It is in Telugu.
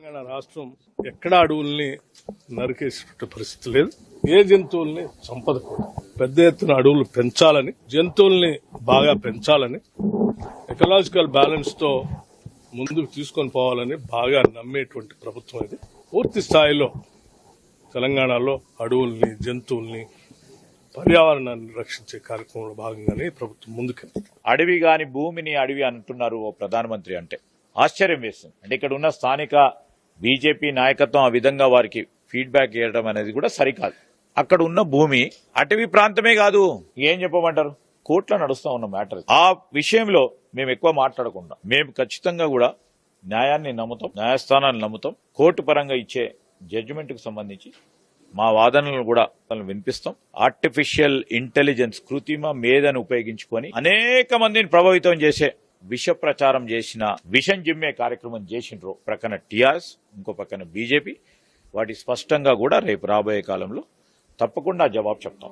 తెలంగాణ రాష్ట్రం ఎక్కడా అడవుల్ని నరికేసే పరిస్థితి లేదు. ఏ జంతువుల్ని చంపదకూడదు. పెద్ద ఎత్తున అడవులు పెంచాలని, జంతువుల్ని బాగా పెంచాలని, ఎకలాజికల్ బ్యాలెన్స్ తో ముందుకు తీసుకొని పోవాలని బాగా నమ్మేటువంటి ప్రభుత్వం ఇది. పూర్తి స్థాయిలో తెలంగాణలో అడవుల్ని, జంతువుల్ని, పర్యావరణాన్ని రక్షించే కార్యక్రమంలో భాగంగానే ప్రభుత్వం ముందుకెళ్తుంది. అడవి గాని భూమిని అడవి అంటున్నారు ఓ ప్రధానమంత్రి అంటే ఆశ్చర్యం వేస్తుంది. అంటే ఇక్కడ ఉన్న స్థానిక బీజేపీ నాయకత్వం ఆ విధంగా వారికి ఫీడ్బ్యాక్ ఇవ్వడం అనేది కూడా సరికాదు. అక్కడ ఉన్న భూమి అటవీ ప్రాంతమే కాదు, ఏం చెప్పమంటారు, కోర్టులో నడుస్తా ఉన్న మ్యాటర్. ఆ విషయంలో మేము ఎక్కువ మాట్లాడకుండా మేము ఖచ్చితంగా కూడా న్యాయాన్ని నమ్ముతాం, న్యాయస్థానాన్ని నమ్ముతాం. కోర్టు పరంగా ఇచ్చే జడ్జిమెంట్ కు సంబంధించి మా వాదనలను కూడా వినిపిస్తాం. ఆర్టిఫిషియల్ ఇంటెలిజెన్స్, కృత్రిమ మేధను ఉపయోగించుకొని అనేక మందిని ప్రభావితం చేసే విష ప్రచారం చేసిన, విషం జిమ్మే కార్యక్రమం చేసిండ్రు ప్రక్కన టీఆర్ఎస్, ఇంకో పక్కన బీజేపీ. వాటి స్పష్టంగా కూడా రేపు రాబోయే కాలంలో తప్పకుండా జవాబు చెప్తాం.